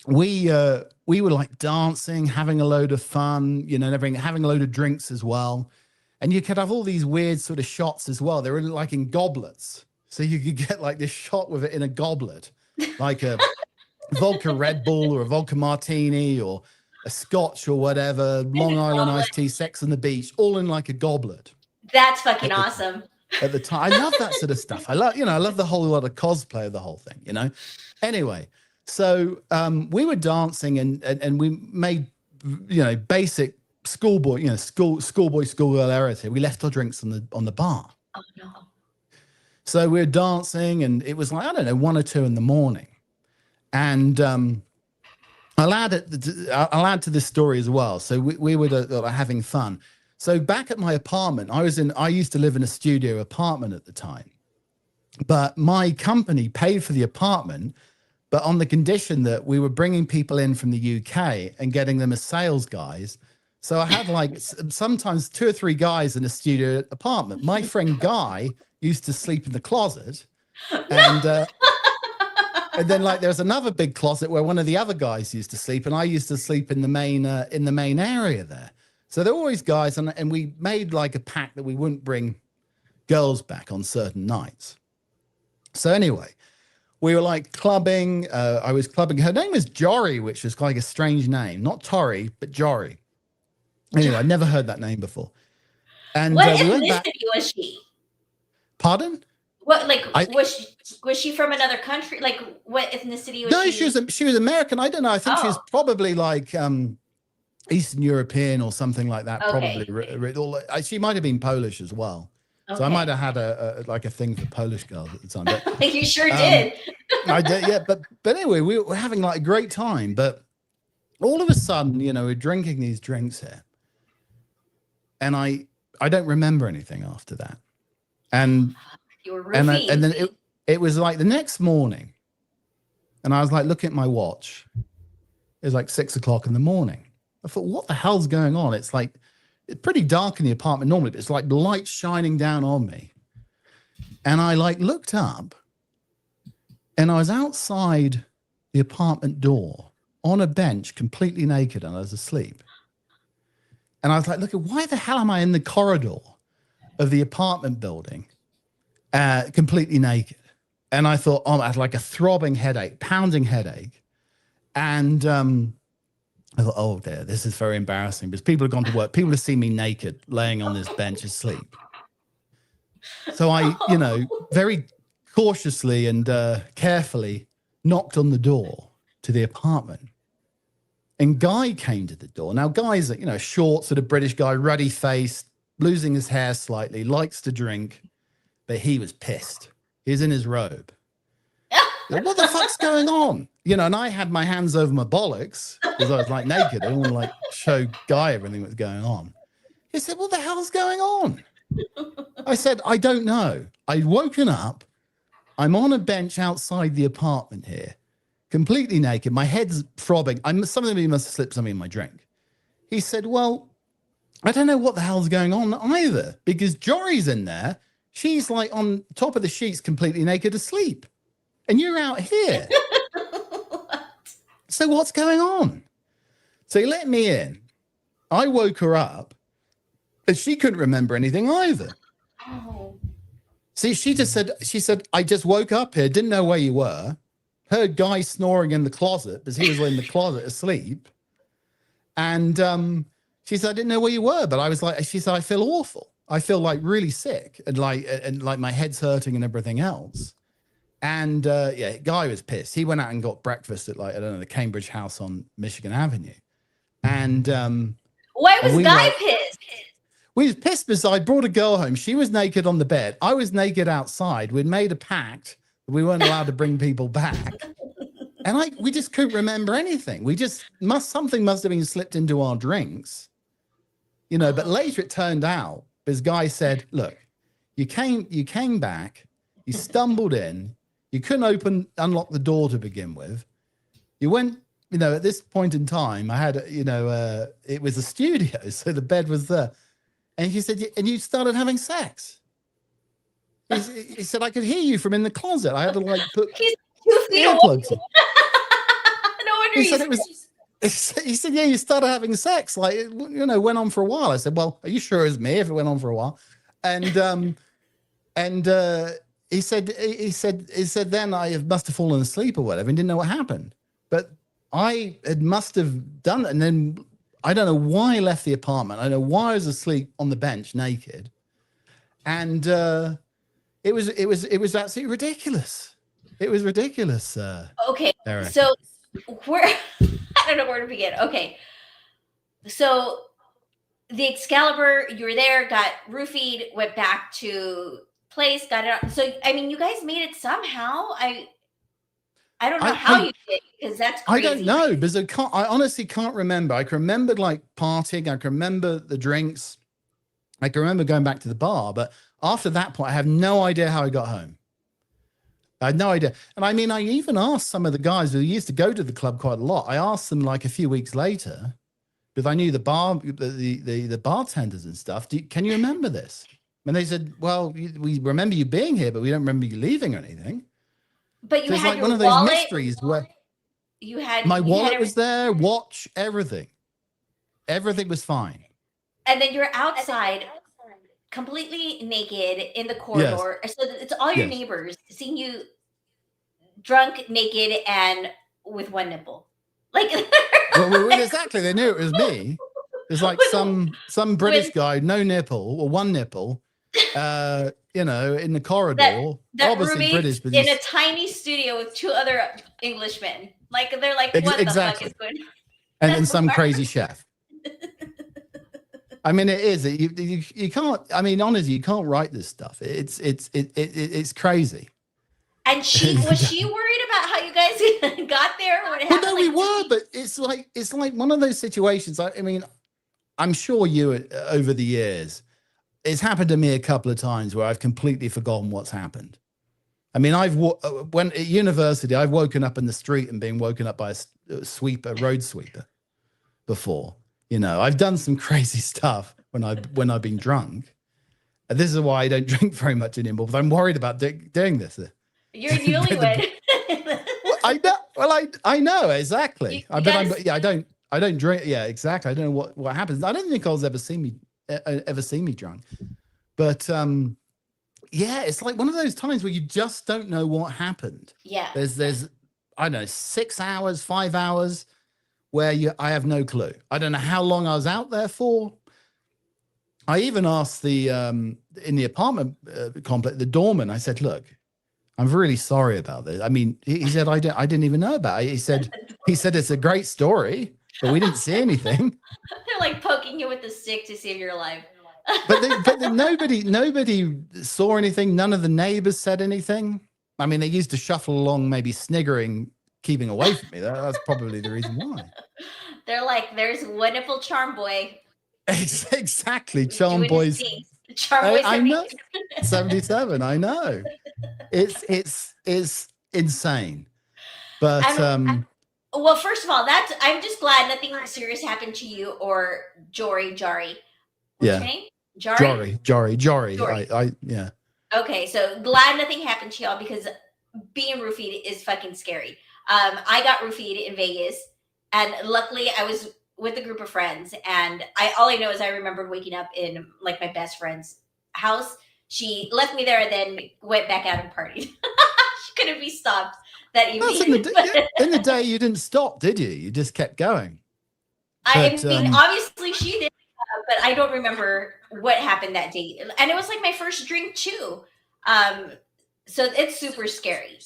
we were like dancing, having a load of fun, having a load of drinks as well. And you could have all these weird sort of shots as well. They were like in goblets. So you could get like this shot with it in a goblet, like a vodka Red Bull or a vodka martini or a scotch or whatever, Long Island iced tea, Sex on the Beach, all in like a goblet. That's fucking awesome. At the time, I love that sort of stuff. I love the whole lot of cosplay of the whole thing, you know. Anyway, so we were dancing and we made, you know, basic schoolboy, you know, schoolgirl errors here. We left our drinks on the bar. Oh no. So we were dancing and it was like, I don't know, 1 or 2 in the morning. And I'll add to this story as well. So we were having fun. So back at my apartment, I used to live in a studio apartment at the time, but my company paid for the apartment, but on the condition that we were bringing people in from the UK and getting them as sales guys. So I had like sometimes 2 or 3 guys in a studio apartment. My friend Guy used to sleep in the closet, and then like there's another big closet where one of the other guys used to sleep, and I used to sleep in the main area there. So there were always guys, and we made like a pact that we wouldn't bring girls back on certain nights. So anyway, we were like clubbing. I was clubbing. Her name was Jory, which was like a strange name, not Tori, but Jory. Anyway, I'd never heard that name before. And What we went back. ethnicity was she? Pardon? What, like, was she from another country? Like, what ethnicity was she? No, she was American. I don't know. I think she was probably like Eastern European or something like that. Okay. Probably. She might have been Polish as well. So I might have had a thing for Polish girls at the time. But, You sure did. I did, yeah. But anyway, we were having like a great time. But all of a sudden, you know, we're drinking these drinks here, and I don't remember anything after that. And You were and roofing. then it was like the next morning, and I was like looking at my watch. It was like 6 o'clock in the morning. I thought, what the hell's going on? It's like, it's pretty dark in the apartment normally, but it's like the light shining down on me. And I like looked up, and I was outside the apartment door on a bench, completely naked, and I was asleep. And I was like, look, why the hell am I in the corridor of the apartment building, completely naked? And I thought, I had like a throbbing headache, pounding headache. And I thought, oh dear, this is very embarrassing because people have gone to work. People have seen me naked, laying on this bench asleep. So I, you know, very cautiously and carefully knocked on the door to the apartment. And Guy came to the door. Now, Guy's a, you know, short sort of British guy, ruddy faced, losing his hair slightly, likes to drink, but he was pissed. He was in his robe. What the fuck's going on? You know, and I had my hands over my bollocks because I was like naked. I didn't want to like show Guy everything that was going on. He said, what the hell's going on? I said, I don't know. I'd woken up. I'm on a bench outside the apartment here, completely naked. My head's throbbing. Somebody must have slipped something in my drink. He said, well, I don't know what the hell's going on either because Jory's in there. She's like on top of the sheets, completely naked, asleep. And you're out here. So what's going on? So he let me in. I woke her up, but she couldn't remember anything either. Oh. See, she said, I just woke up here, didn't know where you were, heard Guy snoring in the closet because he was in the closet asleep. And she said, I didn't know where you were, but I was like, she said, I feel awful. I feel like really sick and like my head's hurting and everything else. And yeah, Guy was pissed. He went out and got breakfast at like, I don't know, the Cambridge house on Michigan Avenue. And why was Guy pissed? We was pissed because I brought a girl home. She was naked on the bed. I was naked outside. We'd made a pact that we weren't allowed to bring people back. And we just couldn't remember anything. Something must have been slipped into our drinks. You know, but later it turned out, because Guy said, look, you came back, you stumbled in, you couldn't unlock the door to begin with. You went, you know, at this point in time, I had, you know, it was a studio, so the bed was there. And he said, and you started having sex. He said, I could hear you from in the closet. I had to like put earplugs in. No wonder He said it was. He said, yeah, you started having sex. Like, you know, went on for a while. I said, well, are you sure it was me if it went on for a while? And he said then I must have fallen asleep or whatever and didn't know what happened. But I must have done it, and then I don't know why I left the apartment. I don't know why I was asleep on the bench naked, and it was absolutely ridiculous. It was ridiculous. Okay, Eric. so where I don't know where to begin. Okay, so the Excalibur, you were there, got roofied, went back to place, got it out. So I mean, you guys made it somehow. I don't know how you did, because that's crazy. I don't know, because I honestly can't remember. I can remember like partying. I can remember the drinks. I can remember going back to the bar. But after that point, I have no idea how I got home. I had no idea. And I mean, I even asked some of the guys who used to go to the club quite a lot. I asked them like a few weeks later, because I knew the bartenders and stuff. Can you remember this? And they said, well, we remember you being here, but we don't remember you leaving or anything. But you So it's had like your one of those wallet, mysteries where you had my you wallet had was there, watch, everything. Everything was fine. and then you're outside completely naked in the corridor. So it's all your neighbors seeing you drunk, naked, and with one nipple. Like well, exactly. They knew it was me. There's like some British guy, no nipple or one nipple, you know, in the corridor. That obviously British, but in a tiny studio with two other Englishmen. Like they're like, what the fuck is going on? And some crazy chef. I mean, it is. You can't. I mean, honestly, you can't write this stuff. It's crazy. And was she worried about how you guys got there? What happened? Well, no, we were, but it's like one of those situations. I mean, I'm sure you over the years, it's happened to me a couple of times where I've completely forgotten what's happened. I mean, when at university, I've woken up in the street and been woken up by a road sweeper before. You know, I've done some crazy stuff when I've been drunk. And this is why I don't drink very much anymore. But I'm worried about doing this. You're newlywed. I know. Well, I know exactly. I don't drink. Yeah, exactly. I don't know what happens. I don't think Nicole's ever seen me drunk. But yeah, it's like one of those times where you just don't know what happened. Yeah. There's I don't know, 6 hours, 5 hours where I have no clue. I don't know how long I was out there for. I even asked in the apartment complex, the doorman, I said, look, I'm really sorry about this. I mean, he said, I didn't even know about it. He said, it's a great story, but we didn't see anything. They're like poking you with the stick to see if you're alive. but nobody saw anything. None of the neighbors said anything. I mean, they used to shuffle along, maybe sniggering, keeping away from me. That's probably the reason why. They're like, there's one nipple charm boy. Exactly. Charm boys. Charm boys. I know. 77. I know. It's insane. But well, first of all, I'm just glad nothing serious happened to you or Jari. What's your name? Jari. Yeah. Okay, so glad nothing happened to y'all, because being roofied is fucking scary. I got roofied in Vegas, and luckily I was with a group of friends, and all I know is I remembered waking up in like my best friend's house. She left me there and then went back out and partied. She couldn't be stopped that evening. In the day, you didn't stop, did you? You just kept going. I mean, obviously she did, but I don't remember what happened that day. And it was like my first drink too. So it's super scary.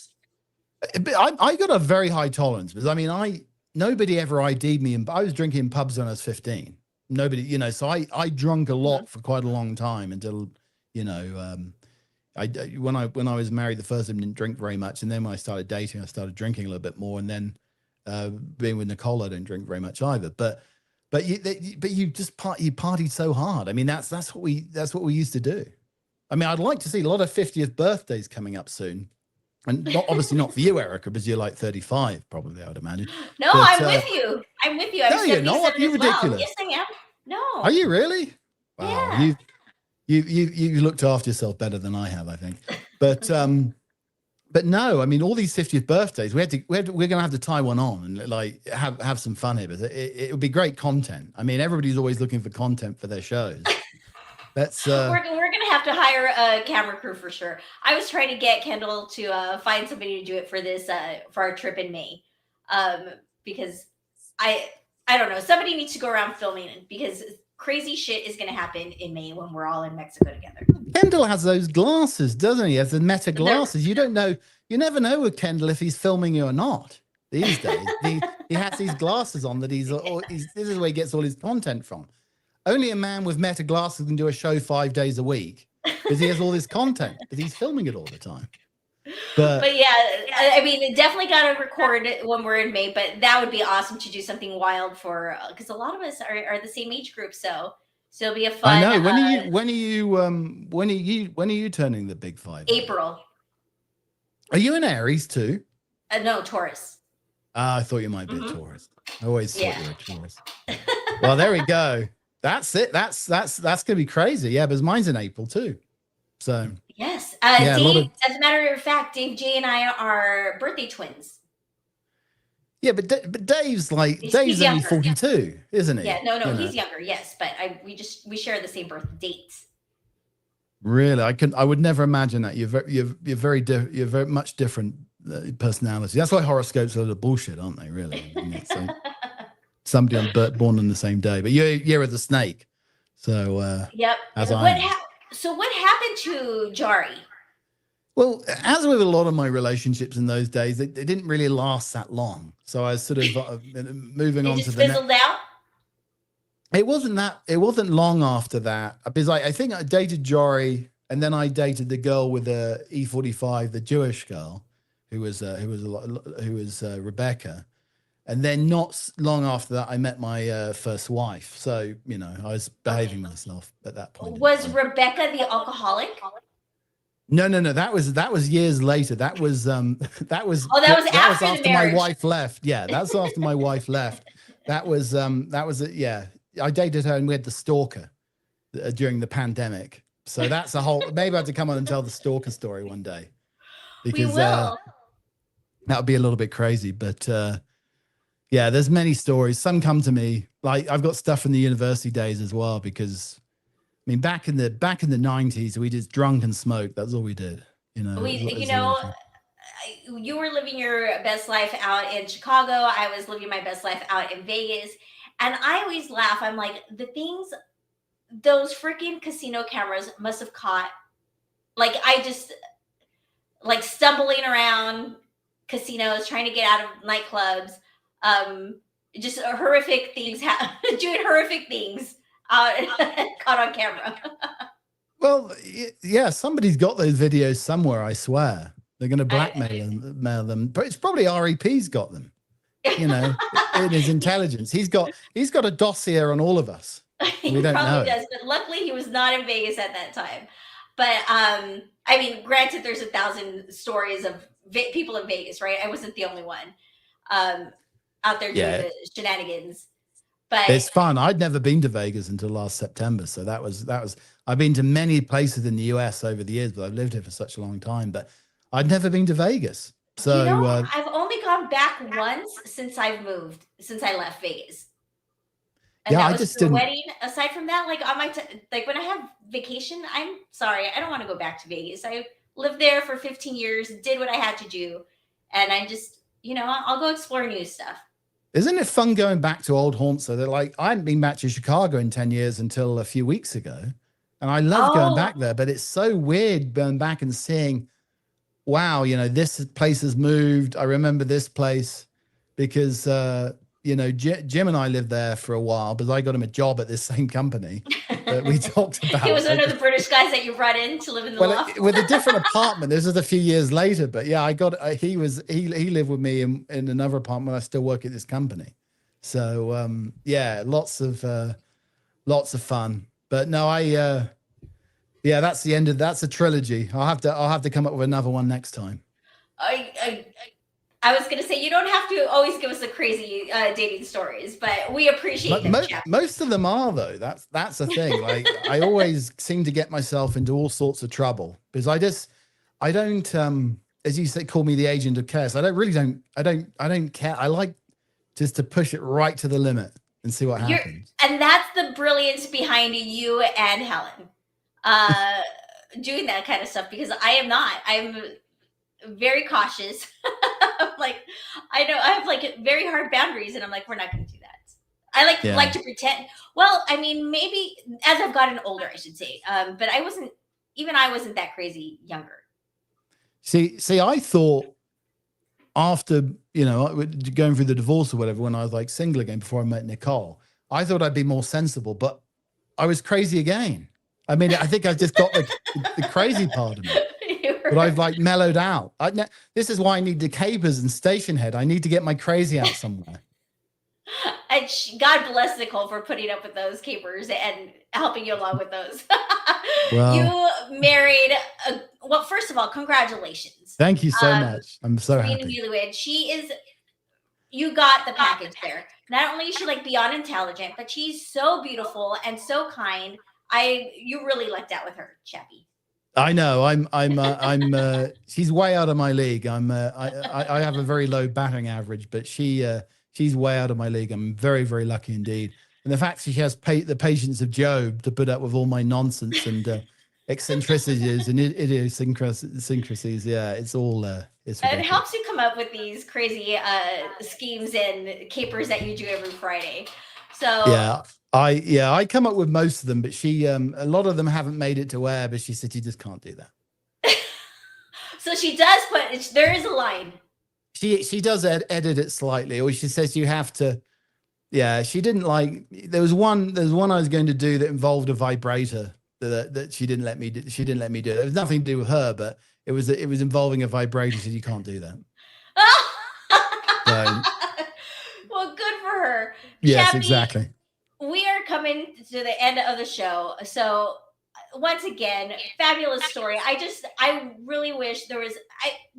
I got a very high tolerance, because I mean, nobody ever ID'd me, and I was drinking in pubs when I was 15. Nobody, you know, so I drunk a lot for quite a long time until, you know, when I was married, the first time I didn't drink very much, and then when I started dating, I started drinking a little bit more, and then being with Nicole, I don't drink very much either. But you just partied so hard. I mean, that's what we used to do. I mean, I'd like to see a lot of 50th birthdays coming up soon. And obviously not for you, Erica, because you're like 35, probably, I would imagine. No, but, I'm with you. I'm no, you're not. You're ridiculous. Well. Yes, I am. No. Are you really? Wow. Yeah. You looked after yourself better than I have, I think. But no, I mean, all these 50th birthdays, we're going to have to tie one on and like have some fun here. But it would be great content. I mean, everybody's always looking for content for their shows. That's we're gonna have to hire a camera crew for sure. I was trying to get Kendall to find somebody to do it for this for our trip in May. because I don't know. Somebody needs to go around filming it because crazy shit is going to happen in May when we're all in Mexico together. Kendall has those glasses, doesn't he? He has the meta glasses. You don't know. You never know with Kendall if he's filming you or not these days. He has these glasses on that this is where he gets all his content from. Only a man with meta glasses can do a show 5 days a week because he has all this content, but he's filming it all the time. But yeah, I mean, definitely got to record it when we're in May, but that would be awesome to do something wild for, because a lot of us are the same age group. So it'll be a fun. I know. When are you turning the big 5? April. Are you an Aries too? No, Taurus. I thought you might be a Taurus. I always thought you were a Taurus. Well, there we go. That's it. That's gonna be crazy. Yeah, but mine's in April too. So yes, yeah, Dave. As a matter of fact, Dave, Jay, and I are birthday twins. Yeah, but Dave's only 42, isn't he? Yeah, no, he's younger. Yes, but we share the same birth dates. Really, I would never imagine that. You're very much different personality. That's why horoscopes are a little bullshit, aren't they? Really, so somebody born on the same day, but you're the snake. So yep. So what happened to Jari? Well, as with a lot of my relationships in those days, they didn't really last that long. So I was sort of moving on to the fizzled out. It wasn't long after that because I think I dated Jari, and then I dated the girl with the E45, the Jewish girl, who was Rebecca, and then not long after that I met my first wife. So I was behaving myself at that point. Was Rebecca the alcoholic? No. That was years later. That was after my wife left. Yeah, that's after my wife left. That was yeah. I dated her and we had the stalker during the pandemic. So that's a whole. Maybe I have to come on and tell the stalker story one day, because that would be a little bit crazy. But yeah, there's many stories. Some come to me. Like I've got stuff from the university days as well, because I mean, back in the 90s, we just drunk and smoked. That's all we did. You were living your best life out in Chicago. I was living my best life out in Vegas. And I always laugh. I'm like, the things those freaking casino cameras must have caught. Like, I just, like, stumbling around casinos, trying to get out of nightclubs. Just horrific things, doing horrific things. Caught on camera. Well, yeah, somebody's got those videos somewhere, I swear. They're going to blackmail them, but it's probably REP's got them, in his intelligence. He's got a dossier on all of us. He probably does, but luckily he was not in Vegas at that time. But I mean, granted, there's 1,000 stories of people in Vegas, right? I wasn't the only one out there doing the shenanigans. But it's fun. I'd never been to Vegas until last September. So that was, I've been to many places in the US over the years, but I've lived here for such a long time, but I'd never been to Vegas. So I've only gone back once since I've moved, since I left Vegas. And that was for the wedding. Aside from that, like on my, like when I have vacation, I'm sorry, I don't want to go back to Vegas. I lived there for 15 years, did what I had to do. And I just, I'll go explore new stuff. Isn't it fun going back to old haunts? So they're like, I hadn't been back to Chicago in 10 years until a few weeks ago. And I love going back there, but it's so weird going back and seeing, wow, this place has moved. I remember this place because, Jim and I lived there for a while because I got him a job at this same company that we talked about. He was one of the British guys that you brought in to live in the loft. With a different apartment. This was a few years later, but yeah, he lived with me in another apartment. I still work at this company. So, yeah, lots of fun, but no, that's the end of, that's a trilogy. I'll have to come up with another one next time. I was going to say, you don't have to always give us the crazy dating stories, but we appreciate them. Most of them are, though. That's the thing. Like, I always seem to get myself into all sorts of trouble because I don't, as you say, call me the agent of chaos. I don't care. I like just to push it right to the limit and see what happens. And that's the brilliance behind you and Helen doing that kind of stuff, because I am not. I'm very cautious. like, I know I have like very hard boundaries, and I'm like, we're not going to do that. I like to pretend. Well, I mean, maybe as I've gotten older, I should say. But I wasn't that crazy younger. See, I thought after, going through the divorce or whatever, when I was like single again before I met Nicole, I thought I'd be more sensible, but I was crazy again. I mean, I think I've just got the crazy part of me, but I've like mellowed out. This is why I need the capers and station head. I need to get my crazy out somewhere. And God bless Nicole for putting up with those capers and helping you along with those. Well, you married. Well, first of all, congratulations. Thank you so much. I'm so being happy. a newlywed. You got the package there. Not only is she like beyond intelligent, but she's so beautiful and so kind. You really lucked out with her, Chappie. I know. She's way out of my league. I have a very low batting average, but she's way out of my league. I'm very, very lucky indeed. And the fact that she has the patience of Job to put up with all my nonsense and eccentricities and idiosyncrasies. Yeah, it's all. It's ridiculous. It helps you come up with these crazy schemes and capers that you do every Friday. So I come up with most of them, but she a lot of them haven't made it to air. But she said you just can't do that. So she does there is a line. She does edit it slightly, or she says you have to. Yeah, she didn't like. There's one I was going to do that involved a vibrator that she didn't let me do. She didn't let me do it. It was nothing to do with her, but it was involving a vibrator. She said you can't do that. So, well, good for her. Yes, Chappie, exactly. We are coming to the end of the show. So once again, fabulous story. I really wish there was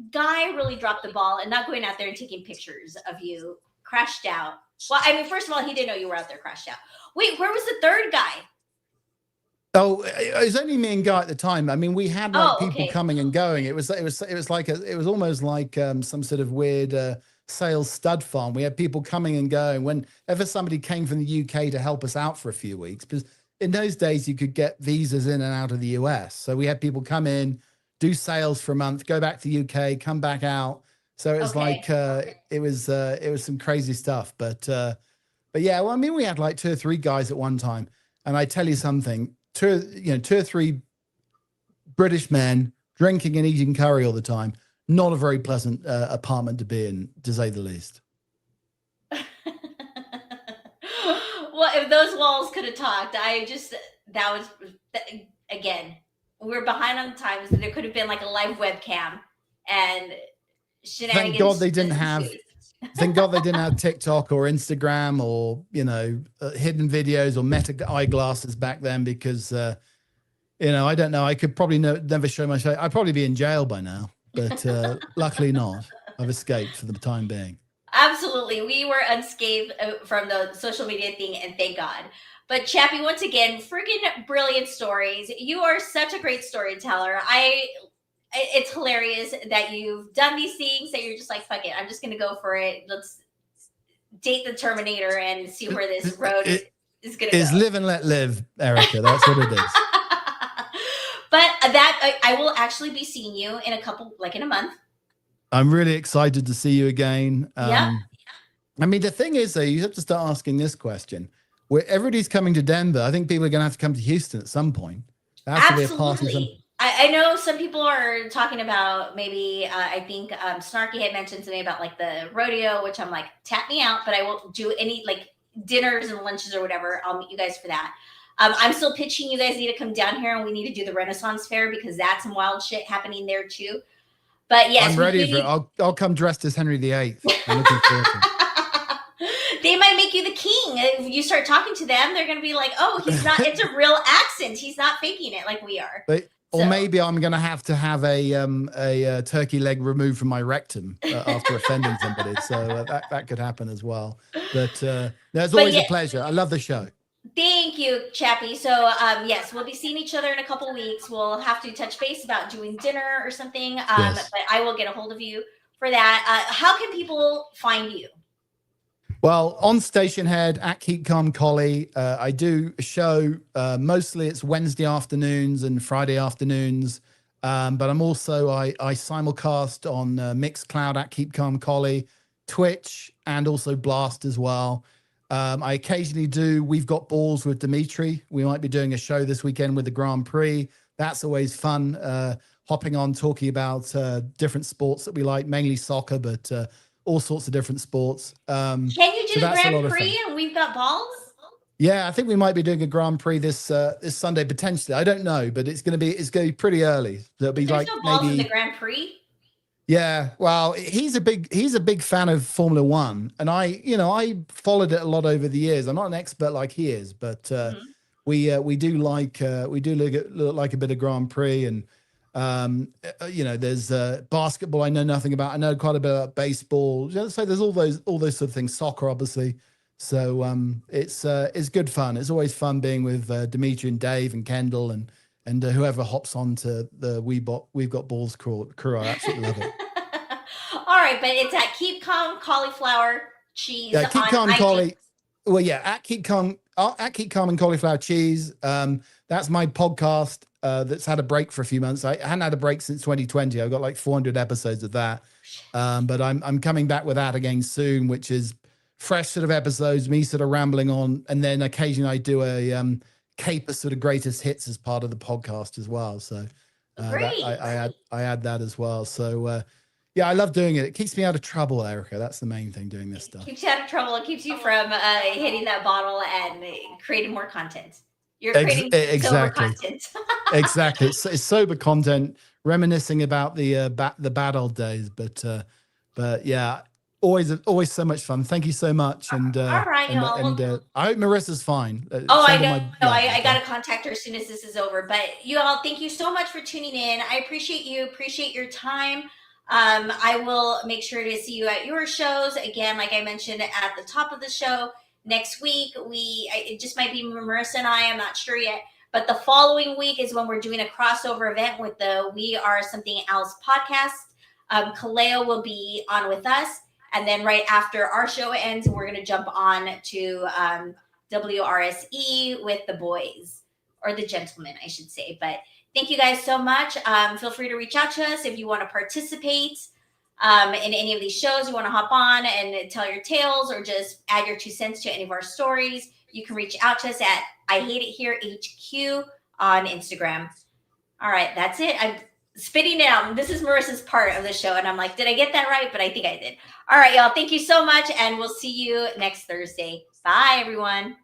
Guy really dropped the ball and not going out there and taking pictures of you crashed out. Well, I mean, first of all, he didn't know you were out there crashed out. Wait, where was the third guy? Oh, it was only me and Guy at the time. I mean, we had like people coming and going. It was almost like some sort of weird sales stud farm. We had people coming and going whenever somebody came from the UK to help us out for a few weeks, because in those days you could get visas in and out of the US. So we had people come in, do sales for a month, go back to the UK, come back out. So it was it was some crazy stuff. But yeah, well, I mean, we had like 2 or 3 guys at one time, and I tell you something. 2 or 3 British men drinking and eating curry all the time. Not a very pleasant apartment to be in, to say the least. Well, if those walls could have talked, again, we're behind on the times. There could have been like a live webcam and shenanigans. Thank God they didn't have. Thank God they didn't have TikTok or Instagram or, hidden videos or meta eyeglasses back then, because, I don't know. I could probably never show my face. I'd probably be in jail by now, but luckily not. I've escaped for the time being. Absolutely. We were unscathed from the social media thing, and thank God. But Chappie, once again, freaking brilliant stories. You are such a great storyteller. It's hilarious that you've done these things, that you're just like, fuck it, I'm just going to go for it. Let's date the Terminator and see where this road is going to go. It's live and let live, Erica. That's what it is. But I will actually be seeing you in a month. I'm really excited to see you again. Yeah. I mean, the thing is, though, you have to start asking this question. Where everybody's coming to Denver, I think people are going to have to come to Houston at some point. There has to be a party. I know some people are talking about maybe, I think Snarky had mentioned something about like the rodeo, which I'm like, tap me out, but I won't do any like dinners and lunches or whatever. I'll meet you guys for that. I'm still pitching you guys need to come down here, and we need to do the Renaissance Fair, because that's some wild shit happening there too. But yes, I'm ready for it. I'll come dressed as Henry VIII. I'm looking forward to it. They might make you the king. If you start talking to them, they're going to be like, oh, it's a real accent. He's not faking it like we are. Or maybe I'm going to have a turkey leg removed from my rectum after offending somebody. So that could happen as well. But it's always a pleasure. I love the show. Thank you, Chappie. So yes, we'll be seeing each other in a couple weeks. We'll have to touch base about doing dinner or something. Yes. But I will get a hold of you for that. How can people find you? Well, on Station Head at Keep Calm Collie, I do a show. Mostly it's Wednesday afternoons and Friday afternoons. But I'm also I simulcast on Mixcloud at Keep Calm Collie, Twitch, and also Blast as well. I occasionally do We've Got Balls with Dimitri. We might be doing a show this weekend with the Grand Prix. That's always fun. Hopping on, talking about different sports that we like, mainly soccer, but all sorts of different sports. Can you do so the that's a lot Grand of Prix fun. and We've Got Balls? Yeah, I think we might be doing a Grand Prix this Sunday potentially. I don't know, but it's going to be pretty early. So it'll be There's like no balls in the maybe. Grand Prix. Yeah, well, he's a big fan of Formula One, and I followed it a lot over the years. I'm not an expert like he is, but we do like look like a bit of Grand Prix, and there's basketball I know nothing about. I know quite a bit about baseball. So there's all those sort of things. Soccer, obviously. So it's good fun. It's always fun being with Dimitri and Dave and Kendall and whoever hops onto the We've Got Balls crew. I absolutely love it. All right, but it's at Keep Calm Cauliflower Cheese Yeah, Keep on Calm IG. Collie. Well, yeah, at Keep Calm and Cauliflower Cheese. That's my podcast that's had a break for a few months. I hadn't had a break since 2020. I've got like 400 episodes of that. But I'm coming back with that again soon, which is fresh sort of episodes, me sort of rambling on, and then occasionally I do a caper sort of greatest hits as part of the podcast as well. So Great. I add that as well. So yeah, I love doing it. It keeps me out of trouble, Erica. That's the main thing, doing this stuff. Keeps you out of trouble. It keeps you from hitting that bottle and creating more content. You're creating sober content. Exactly. It's sober content, reminiscing about the bad old days. But yeah, always so much fun. Thank you so much. And all right, and I hope Marissa's fine. I know. I got to contact her as soon as this is over. But you all, thank you so much for tuning in. I appreciate you. Appreciate your time. I will make sure to see you at your shows again. Like I mentioned at the top of the show, next week it just might be Marissa and I'm not sure yet. But the following week is when we're doing a crossover event with the We Are Something Else podcast. Kaleo will be on with us. And then right after our show ends, we're going to jump on to WRSE with the boys, or the gentlemen, I should say. But thank you guys so much. Feel free to reach out to us if you want to participate in any of these shows. You want to hop on and tell your tales or just add your 2 cents to any of our stories. You can reach out to us at I Hate It Here HQ on Instagram. All right, that's it. I'm spitting it out. This is Marissa's part of the show, and I'm like, did I get that right? But I think I did. All right, y'all. Thank you so much, and we'll see you next Thursday. Bye, everyone.